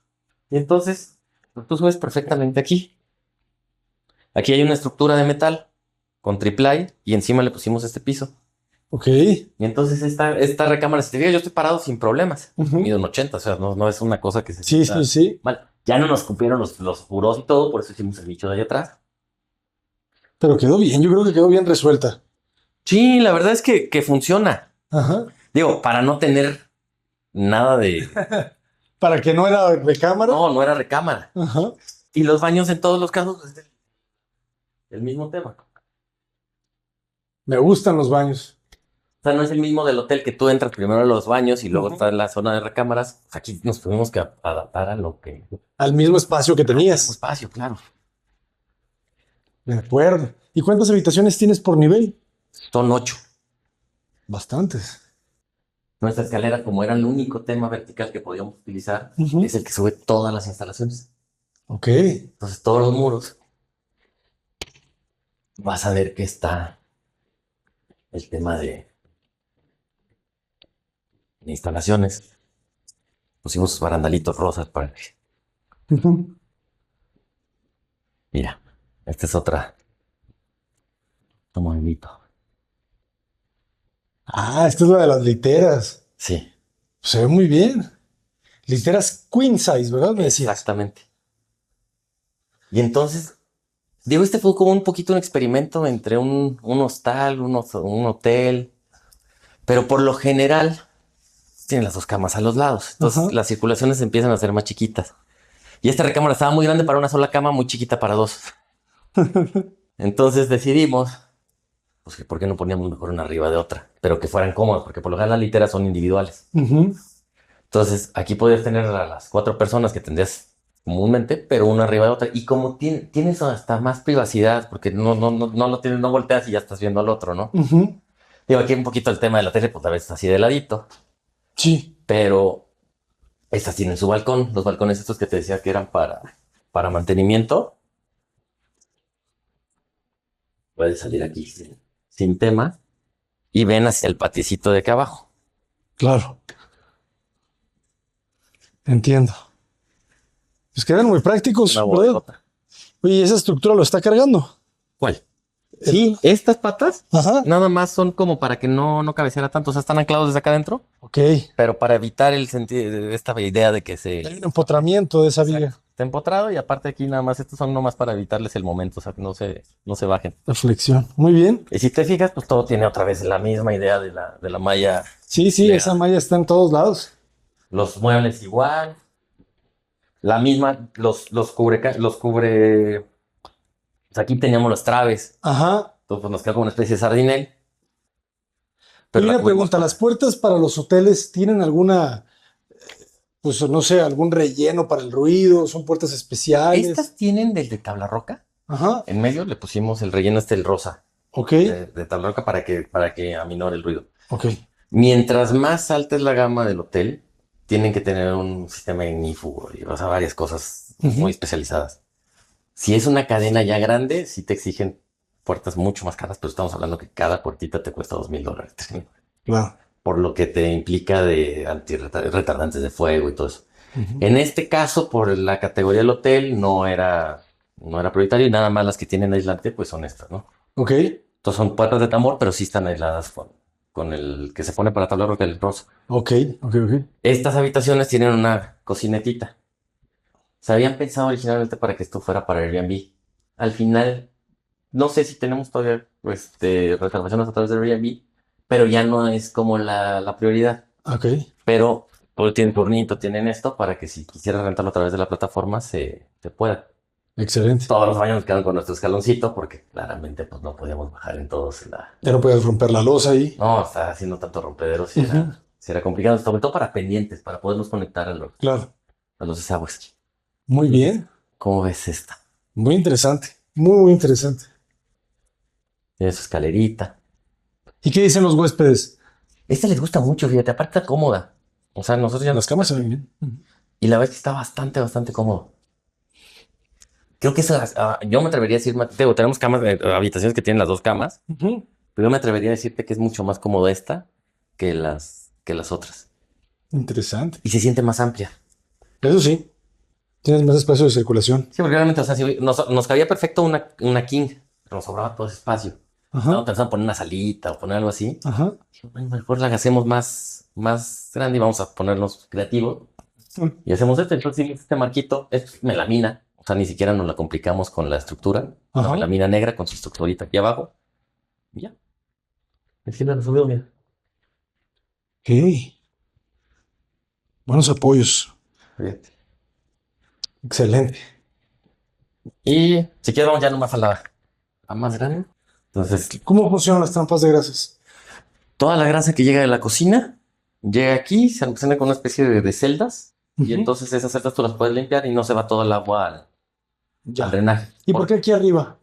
Y entonces, pues, tú subes perfectamente aquí. Aquí hay una estructura de metal con triplay y encima le pusimos este piso. Ok. Y entonces esta recámara, si te fijas, yo estoy parado sin problemas. Ujú. Mido un 80, o sea, no es una cosa que se Sí, sí, sienta sí. mal. Ya no nos cumplieron los puros y todo, por eso hicimos el bicho de allá atrás. Pero quedó bien. Yo creo que quedó bien resuelta. Sí, la verdad es que funciona. Ajá. Digo, para no tener nada de... Para que no era recámara. No era recámara. Ajá. Y los baños en todos los casos es el mismo tema. Me gustan los baños. O sea, no es el mismo del hotel que tú entras primero a los baños y luego Ujú. está la zona de recámaras. Aquí nos tuvimos que adaptar a lo que... Al mismo espacio que Tenemos tenías. espacio, claro. De acuerdo. ¿Y cuántas habitaciones tienes por nivel? Son 8. Bastantes. Nuestra escalera, como era el único tema vertical que podíamos utilizar, Ujú. es el que sube todas las instalaciones. Ok. Entonces, todos los muros, vas a ver que está el tema de instalaciones. Pusimos barandalitos rosas para que... Ujú. Mira, esta es otra. Otro movimiento. Ah, esta es la de las literas. Sí, Se ve muy bien. Literas queen size, ¿verdad? Me decías. exactamente. Y entonces, digo, este fue como un poquito un experimento entre un hostal, un hotel, pero por lo general tienen las dos camas a los lados. Ajá. Entonces, las circulaciones empiezan a ser más chiquitas. Y esta recámara estaba muy grande para una sola cama, muy chiquita para dos. Entonces decidimos, pues que por qué no poníamos mejor una arriba de otra, pero que fueran cómodas, porque por lo general las literas son individuales. Ujú. Entonces, aquí podías tener a las 4 personas que tendrías comúnmente, pero una arriba de otra. Y como tienes hasta más privacidad, porque no lo tienes, no volteas y ya estás viendo al otro, ¿no? Ujú. Digo, aquí un poquito el tema de la tele, pues a veces así de ladito, Sí. pero estas tienen su balcón, los balcones estos que te decía que eran para mantenimiento. Puedes salir aquí sin tema y ven hacia el paticito de acá abajo. Claro. Entiendo. Pues quedan muy prácticos, Una ¿verdad? bodegota. Oye, ¿y esa estructura lo está cargando? ¿Cuál? Sí, estas patas Ajá. nada más son como para que no cabeceara tanto, o sea, están anclados desde acá adentro, Ok. Hay pero para evitar el sentido, esta idea de que se un empotramiento de esa viga. esté empotrado y aparte aquí nada más, estos son nomás para evitarles el momento, o sea, que no se bajen. La flexión. Muy bien. Y si te fijas, pues todo tiene otra vez la misma idea de la malla, Sí, sí, Legal. esa malla está en todos lados. los muebles igual, la misma, los cubre, pues aquí teníamos los traves, Ajá. entonces pues nos queda como una especie de sardinel. pero Y la una cubrimos pregunta, con- ¿las puertas para los hoteles tienen alguna, pues no sé, algún relleno para el ruido? ¿Son puertas especiales? Estas tienen del de tabla roca. Ajá, En medio le pusimos el relleno el rosa ok, de tabla roca para que aminore el ruido. ok. Mientras más alta es la gama del hotel, tienen que tener un sistema ignífugo y o sea, varias cosas muy Ujú, especializadas. Si es una cadena ya grande, sí te exigen puertas mucho más caras, pero estamos hablando que cada puertita te cuesta $2,000, $3,000, claro. por lo que te implica de antirretardantes de fuego y todo eso. Ujú, En este caso, por la categoría del hotel, no era prioritario y nada más las que tienen aislante, pues son estas, ¿no? ok, Entonces son puertas de tambor, pero sí están aisladas con el que se pone para tabla roca, el rosa. ok, ok, ok. Estas habitaciones tienen una cocinetita. Se habían pensado originalmente para que esto fuera para Airbnb. Al final, no sé si tenemos todavía reservaciones a través de Airbnb, pero ya no es como la prioridad. Ok, Pero pues, tienen turnito, tienen esto para que si quisieras rentarlo a través de la plataforma se pueda. excelente. Todos los baños quedan con nuestro escaloncito porque claramente pues no podíamos bajar en todos la... Ya no puedes romper la losa ahí. No, está haciendo tanto rompedero si Ujú, era complicado, sobre todo para pendientes, para podernos conectar claro, a los desagües. muy bien, ¿Cómo ves esta? muy interesante, muy, muy interesante. Tiene su escalerita. ¿Y qué dicen los huéspedes? Esta les gusta mucho, fíjate, aparte está cómoda. O sea, nosotros ya... Las camas se ven bien. Ujú. Y la verdad es que está bastante, bastante cómodo. Creo que eso, yo me atrevería a decir, Mateo, tenemos camas, habitaciones que tienen las dos camas, Ujú. pero yo me atrevería a decirte que es mucho más cómodo esta que las otras. Interesante. Y se siente más amplia. Eso sí, tienes más espacio de circulación. Sí, porque realmente, o sea, si nos cabía perfecto una king, pero nos sobraba todo ese espacio. Estamos Ajá, pensando en poner una salita o poner algo así. ajá. Dije, bueno, mejor la hacemos más grande y vamos a ponernos creativos. Mm, Y hacemos entonces sí, este marquito es melamina, o sea, ni siquiera nos la complicamos con la estructura. Una ajá. melamina negra con su estructurita aquí abajo. Y ya, así la resumido, mira. Ok, buenos apoyos. Fíjate. Excelente. Y si quieres, vamos ya nomás a más grande. Entonces, ¿Cómo funcionan las trampas de grasas? toda la grasa que llega de la cocina llega aquí, se almacena con una especie de celdas. Y Ujú. entonces esas celdas tú las puedes limpiar y no se va todo el agua al Ya. drenaje. ¿Y por qué aquí arriba?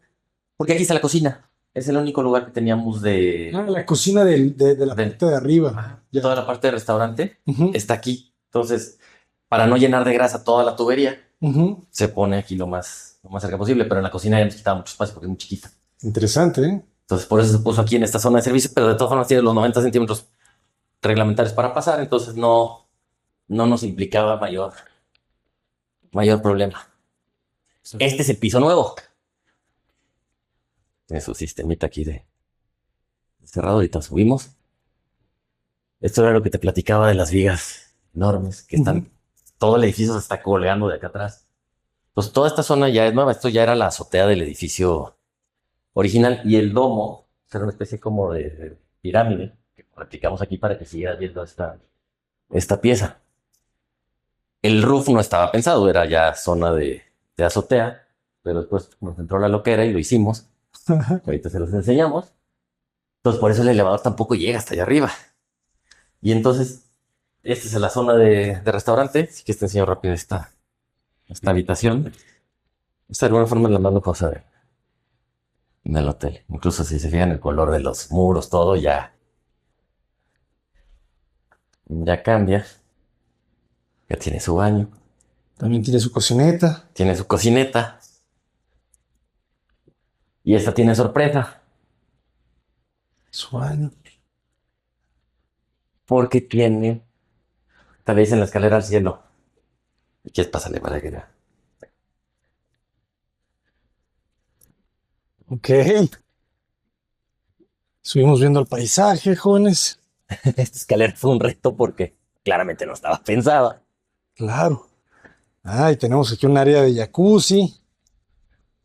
Porque aquí está la cocina. Es el único lugar que teníamos Ah, la cocina de la del- parte de arriba. ajá, Ya. toda la parte del restaurante Ujú, está aquí. Entonces, para no llenar de grasa toda la tubería, ujú. se pone aquí lo más cerca posible, pero en la cocina ya nos quitaba mucho espacio porque es muy chiquita. Interesante, ¿eh? Entonces, por eso se puso aquí en esta zona de servicio, pero de todas formas tiene los 90 centímetros reglamentarios para pasar, entonces no nos implicaba mayor problema. Este es el piso nuevo. Tiene su sistemita aquí de cerrado. Ahorita subimos. Esto era lo que te platicaba de las vigas enormes que están. Ujú. Todo el edificio se está colgando de acá atrás. Pues toda esta zona ya es nueva. Esto ya era la azotea del edificio original y el domo era una especie como de pirámide que practicamos aquí para que siguieras viendo esta pieza. El roof no estaba pensado, era ya zona de azotea, pero después nos entró la loquera y lo hicimos. Ahorita se los enseñamos. Entonces, por eso el elevador tampoco llega hasta allá arriba. Y entonces, esta es la zona de restaurante. Así que te enseño rápido esta habitación. Esta de alguna forma es la más lujosa del hotel. Incluso si se fijan el color de los muros, todo ya cambia. Ya tiene su baño, También tiene su cocineta. tiene su cocineta. Y esta tiene sorpresa, Su baño. porque tiene, tal vez en la escalera al cielo. ¿Y quieres pasarle para que vea? Ok. Subimos viendo el paisaje, jóvenes. Esta escalera fue un reto porque claramente no estaba pensada. Claro. Ah, y tenemos aquí un área de jacuzzi,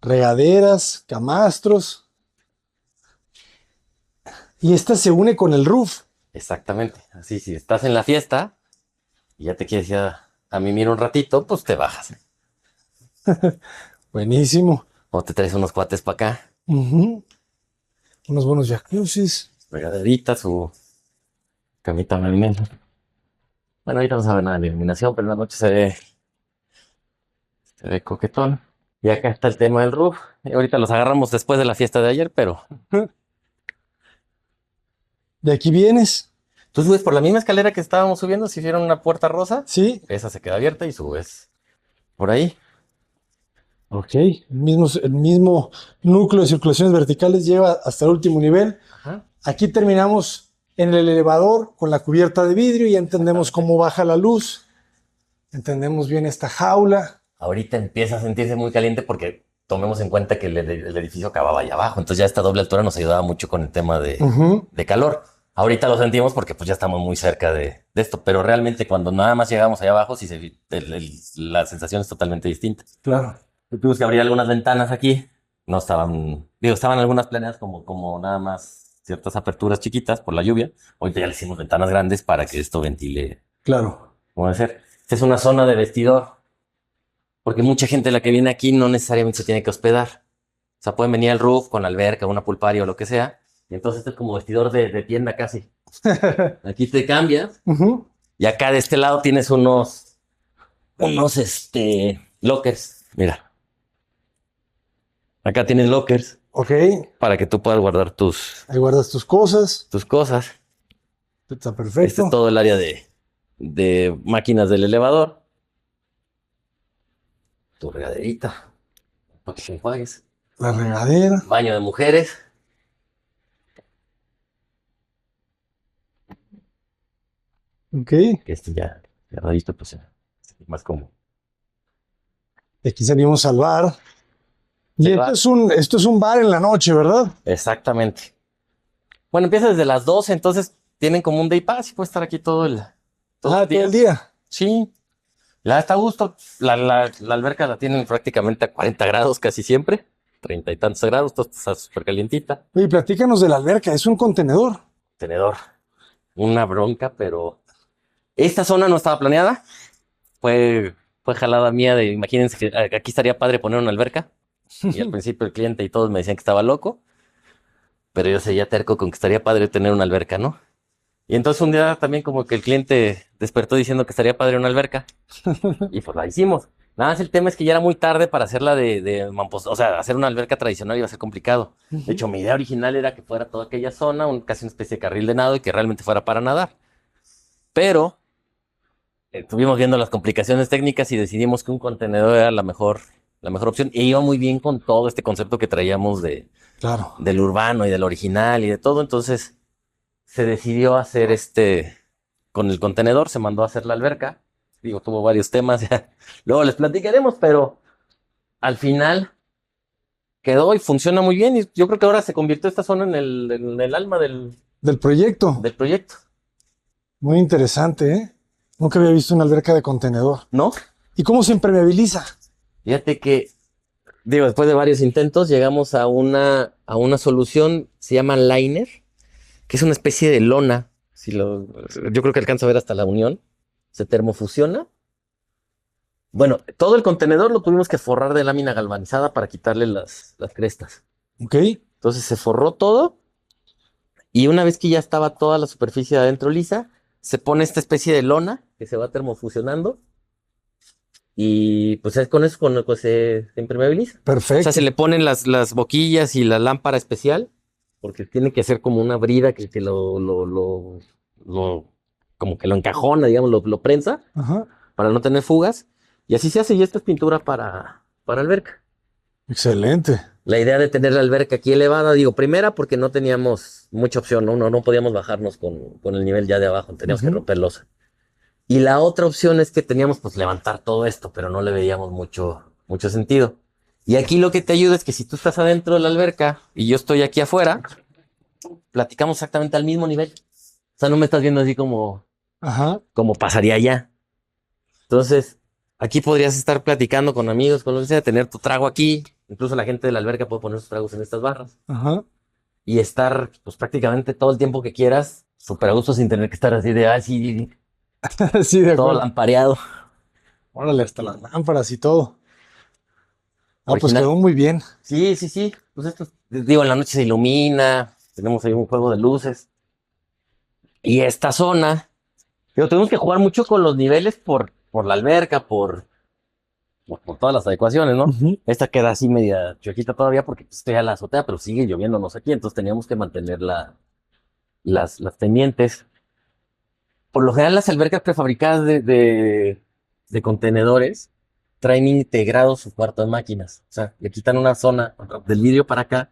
regaderas, camastros. Y esta se une con el roof. Exactamente. Así, si estás en la fiesta y ya te quieres ir a mimir un ratito, pues te bajas. Buenísimo. O te traes unos cuates para acá, Ujú. Unos buenos jacuzzis. regaderita, su Camita marinera. Bueno, ahorita no se ve nada de iluminación, pero en la noche se ve coquetón. Y acá está el tema del roof. Y ahorita los agarramos después de la fiesta de ayer, pero ¿De aquí vienes? tú subes por la misma escalera que estábamos subiendo, si hicieron una puerta rosa, Sí. esa se queda abierta y subes por ahí. Ok. El mismo núcleo de circulaciones verticales lleva hasta el último nivel. Ajá. Aquí terminamos en el elevador con la cubierta de vidrio y ya entendemos cómo baja la luz. Entendemos bien esta jaula. Ahorita empieza a sentirse muy caliente porque tomemos en cuenta que el edificio acababa allá abajo, entonces ya esta doble altura nos ayudaba mucho con el tema Ujú. de calor. Ahorita lo sentimos porque pues ya estamos muy cerca de esto, pero realmente cuando nada más llegamos allá abajo, sí la sensación es totalmente distinta. Claro. Tuvimos que abrir algunas ventanas aquí, no estaban, digo, estaban algunas planeadas como nada más ciertas aperturas chiquitas por la lluvia. Ahorita ya le hicimos ventanas grandes para que esto ventile Claro. como debe ser. Esta es una zona de vestidor, porque mucha gente la que viene aquí no necesariamente se tiene que hospedar. O sea, pueden venir al roof con la alberca, una pulparia o lo que sea. Y entonces esto es como vestidor de tienda casi. Aquí te cambias Ujú. y acá de este lado tienes unos lockers. Mira, acá tienes lockers Ok. para que tú puedas guardar Ahí guardas tus cosas. tus cosas. Está Este perfecto. es todo el área de máquinas del elevador. Tu regaderita para que te enjuagues. La regadera. Baño de mujeres. Ok. Que este ya cerradito, pues es más cómodo. De aquí salimos al bar. Y El esto bar. es un bar en la noche, ¿verdad? Exactamente. Bueno, empieza desde las 12, entonces tienen como un day pass y puede estar aquí todo el Todo día. el día. Sí, la está a gusto. La alberca la tienen prácticamente a 40 grados casi siempre, 30 y tantos grados, todo está súper calientita. Oye, platícanos de la alberca. Es un contenedor. Tenedor, una bronca, pero esta zona no estaba planeada. Fue jalada mía de, imagínense que aquí estaría padre poner una alberca. Y al principio el cliente y todos me decían que estaba loco, pero yo seguía terco con que estaría padre tener una alberca, ¿no? Y entonces un día también como que el cliente despertó diciendo que estaría padre una alberca y pues la hicimos. Nada más el tema es que ya era muy tarde para hacerla de mampostería, o sea, hacer una alberca tradicional iba a ser complicado. De hecho, mi idea original era que fuera toda aquella zona, casi una especie de carril de nado y que realmente fuera para nadar. Pero estuvimos viendo las complicaciones técnicas y decidimos que un contenedor era la mejor opción e iba muy bien con todo este concepto que traíamos Claro. del urbano y del original y de todo. Entonces se decidió hacer con el contenedor, se mandó a hacer la alberca. Digo, tuvo varios temas, ya. Luego les platicaremos, pero al final quedó y funciona muy bien. Y yo creo que ahora se convirtió esta zona en el alma Del proyecto. del proyecto, Muy interesante, ¿eh? Nunca había visto una alberca de contenedor. ¿no? ¿Y cómo se impermeabiliza? Fíjate que, digo, después de varios intentos, llegamos a una solución, se llama liner, que es una especie de lona. Yo creo que alcanza a ver hasta la unión. Se termofusiona. Bueno, todo el contenedor lo tuvimos que forrar de lámina galvanizada para quitarle las crestas. Ok. Entonces se forró todo y una vez que ya estaba toda la superficie de adentro lisa, se pone esta especie de lona que se va termofusionando y pues es con eso con lo que se impermeabiliza. O Perfecto. sea, se le ponen las boquillas y la lámpara especial porque tiene que hacer como una brida que como que lo encajona, digamos, lo prensa Ajá. para no tener fugas. Y así se hace, y esta es pintura para alberca. Excelente. La idea de tener la alberca aquí elevada, digo, primera porque no teníamos mucha opción, ¿no? No podíamos bajarnos con el nivel ya de abajo, teníamos que Ujú. romper losa. Y la otra opción es que teníamos pues levantar todo esto, pero no le veíamos mucho sentido. Y aquí lo que te ayuda es que si tú estás adentro de la alberca y yo estoy aquí afuera, platicamos exactamente al mismo nivel. O sea, no me estás viendo así Ajá. como pasaría allá. Entonces, aquí podrías estar platicando con amigos, con lo que sea, tener tu trago aquí. Incluso la gente de la alberca puede poner sus tragos en estas barras Ajá. y estar, pues prácticamente todo el tiempo que quieras, súper a gusto sin tener que estar así de, sí, Sí, de todo acuerdo. lampareado. Órale, hasta las lámparas y todo. Ah, pues Original. quedó muy bien. Sí, sí, sí. Pues esto, digo, en la noche se ilumina, tenemos ahí un juego de luces. Y esta zona, pero tenemos que jugar mucho con los niveles por la alberca, por todas las adecuaciones, ¿no? Ujú. Esta queda así media chuequita todavía porque pues, estoy a la azotea, pero sigue lloviéndonos aquí, entonces teníamos que mantener las pendientes. Por lo general, las albercas prefabricadas de contenedores traen integrado su cuarto de máquinas. O sea, le quitan una zona del vidrio para acá,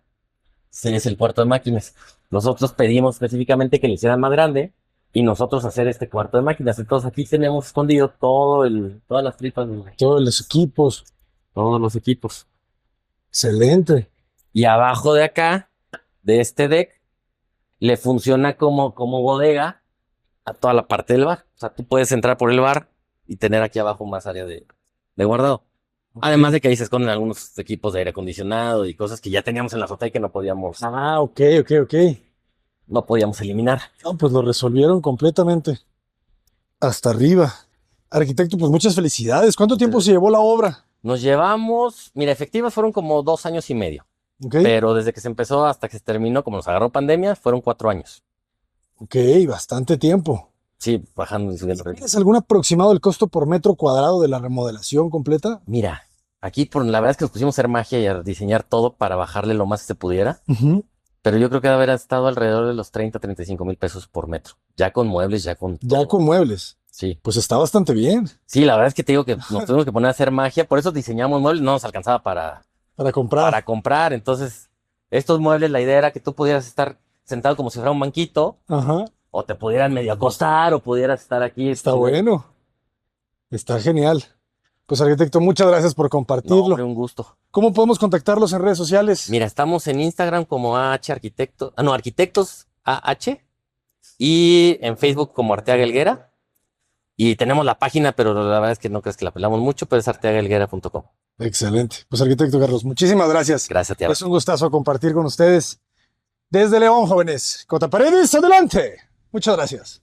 ese es el cuarto de máquinas. Nosotros pedimos específicamente que le hicieran más grande y nosotros hacer este cuarto de máquinas. Entonces aquí tenemos escondido todas las tripas, Todos los equipos. todos los equipos. Excelente. Y abajo de acá, de este deck, le funciona como bodega a toda la parte del bar. O sea, tú puedes entrar por el bar y tener aquí abajo más área de guardado. Además de que ahí se esconden algunos equipos de aire acondicionado y cosas que ya teníamos en la azotea y que Ah, ok. no podíamos eliminar. No, pues lo resolvieron completamente. Hasta arriba. Arquitecto, pues muchas felicidades. ¿Cuánto tiempo se llevó la obra? Nos llevamos, mira, efectivas fueron como 2 años y medio, Ok. pero desde que se empezó hasta que se terminó, como nos agarró pandemia, fueron 4 años. Ok, bastante tiempo. Sí, bajando y subiendo. ¿Tienes algún aproximado del costo por metro cuadrado de la remodelación completa? Mira, aquí la verdad es que nos pusimos a hacer magia y a diseñar todo para bajarle lo más que se pudiera, Ujú. pero yo creo que debe haber estado alrededor de los 30, 35 mil pesos por metro, ya con muebles, ya con Ya todo. con muebles. Sí, Pues está bastante bien sí, la verdad es que te digo que nos tuvimos que poner a hacer magia, por eso diseñamos muebles, no nos alcanzaba para comprar. para comprar, entonces estos muebles, la idea era que tú pudieras estar sentado como si fuera un banquito, Ajá. o te pudieran medio acostar, o pudieras estar aquí. Está bueno. Está genial. Pues arquitecto, muchas gracias por No, compartirlo. hombre, un gusto. ¿Cómo podemos contactarlos en redes sociales? Mira, estamos en Instagram como AH Arquitectos, Arquitectos AH, y en Facebook como Arteaga Helguera. Y tenemos la página, pero la verdad es que no crees que la pelamos mucho, pero es arteagahelguera.com. Excelente. Pues arquitecto Carlos, muchísimas gracias. Gracias, Tiago. Es un gustazo compartir con ustedes. Desde León, jóvenes. Cota Paredes, adelante. Muchas gracias.